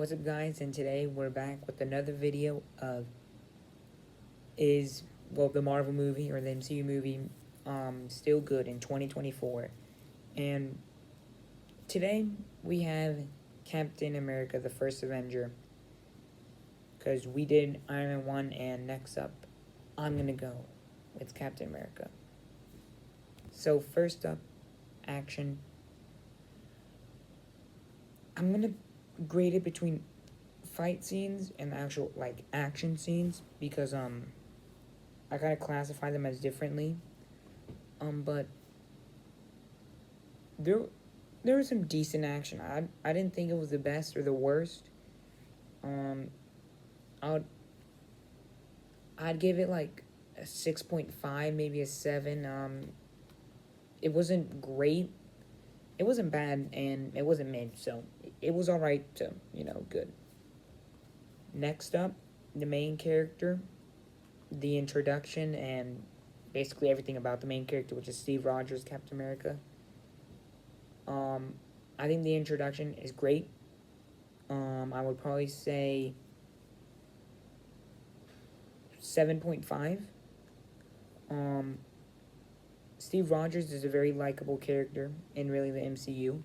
What's up, guys? And today we're back with another video of the Marvel movie or the MCU movie still good in 2024. And today we have Captain America: The First Avenger, because we did Iron Man 1, and next up I'm gonna go with Captain America. So first up, action. I'm gonna grade it between fight scenes and actual action scenes, because I gotta classify them as differently. But there there was some decent action. I didn't think it was the best or the worst. Um, I'd I'd give it like a 6.5, maybe a 7. It wasn't great. It wasn't bad, and it wasn't mid. So it was all right to good. Next up, the main character, the introduction, and basically everything about the main character, which is Steve Rogers, Captain America. Um, I think the introduction is great. I would probably say 7.5. Um, Steve Rogers is a very likable character in really the MCU.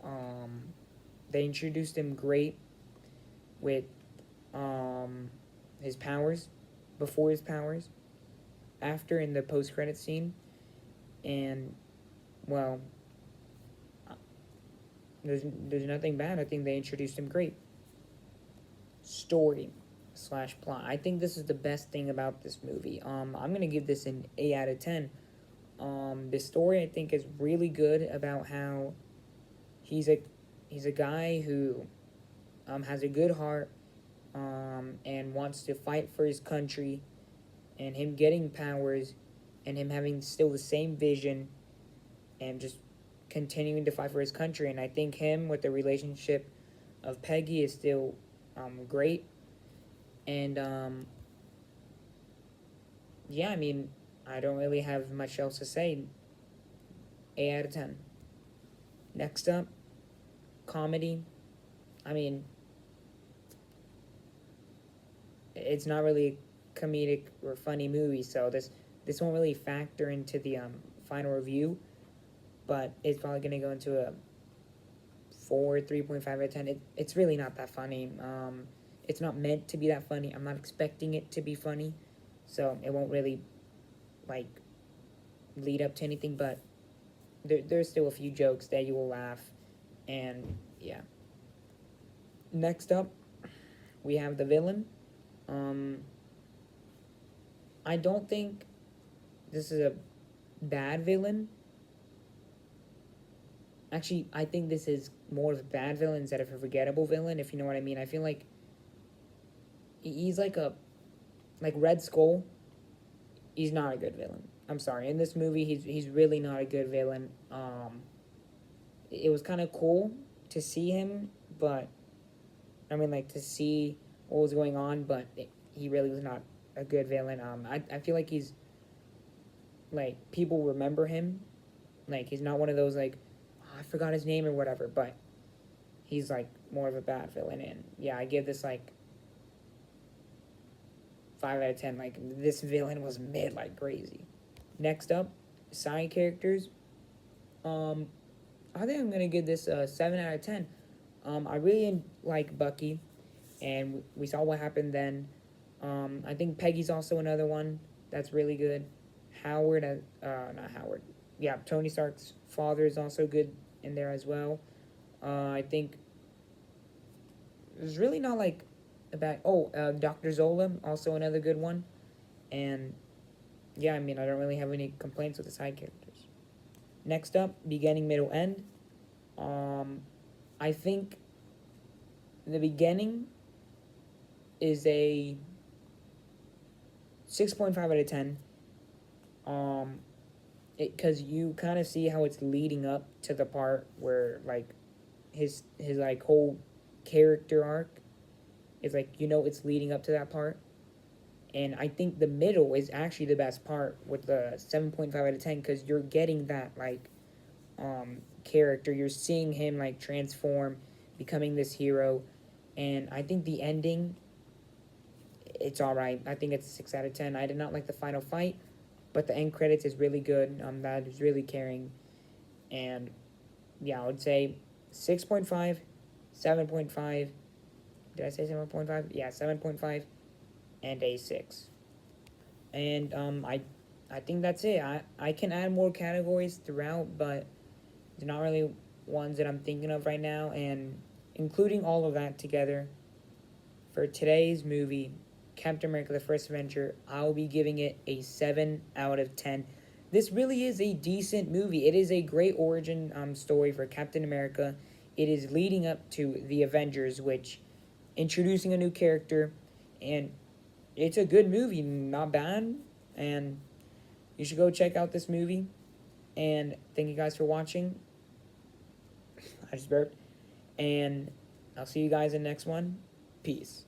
Um, they introduced him great with his powers, before his powers, after in the post credit scene, and well, there's nothing bad. I think they introduced him great. Story slash plot. I think this is the best thing about this movie. I'm gonna give this an 8 out of 10. The story I think is really good about how he's a guy who has a good heart, and wants to fight for his country, and him getting powers, and him having still the same vision, and just continuing to fight for his country. And I think him with the relationship of Peggy is still great. And yeah, I mean, I don't really have much else to say. 8 out of 10. Next up, comedy. I mean, it's not really a comedic or funny movie, so this won't really factor into the final review. But it's probably gonna go into a 3.5 out of 10. It's really not that funny. It's not meant to be that funny. I'm not expecting it to be funny, so it won't really like lead up to anything. But there's still a few jokes that you will laugh, and yeah. Next up, we have the villain. Um, I don't think this is a bad villain. Actually, I think this is more of a bad villain instead of a forgettable villain, if you know what I mean. I feel like he's like Red Skull. He's not a good villain. I'm sorry. In this movie, he's really not a good villain. It was kind of cool to see him, but I mean, like, to see what was going on, but he really was not a good villain. I feel like he's like, people remember him. Like, he's not one of those like, oh, I forgot his name or whatever, but he's like more of a bad villain. And yeah, I give this like 5 out of 10. Like, this villain was mid like crazy. Next up, side characters. I think I'm gonna give this a 7 out of 10. I really like Bucky, and we saw what happened then. I think Peggy's also another one that's really good. Howard, not Howard. Yeah, Tony Stark's father is also good in there as well. I think there's really not like a bad. Oh, Dr. Zola, also another good one. And yeah, I mean, I don't really have any complaints with the side characters. Next up, beginning, middle, end. I think the beginning is a 6.5 out of 10. Because you kind of see how it's leading up to the part where like his like whole character arc is like, it's leading up to that part. And I think the middle is actually the best part with the 7.5 out of 10, because you're getting that like character. You're seeing him like transform, becoming this hero, And I think the ending, it's alright. I think it's a 6 out of 10. I did not like the final fight, but the end credits is really good. That is really caring. And yeah, I would say 6.5, 7.5. Did I say 7.5? Yeah, 7.5 and a 6. And I think that's it. I can add more categories throughout, but they're not really ones that I'm thinking of right now. And including all of that together, for today's movie, Captain America: The First Avenger, I'll be giving it a 7 out of 10. This really is a decent movie. It is a great origin story for Captain America. It is leading up to the Avengers, which introducing a new character, and it's a good movie, not bad. And you should go check out this movie. And thank you guys for watching. I just burped. And I'll see you guys in the next one. Peace.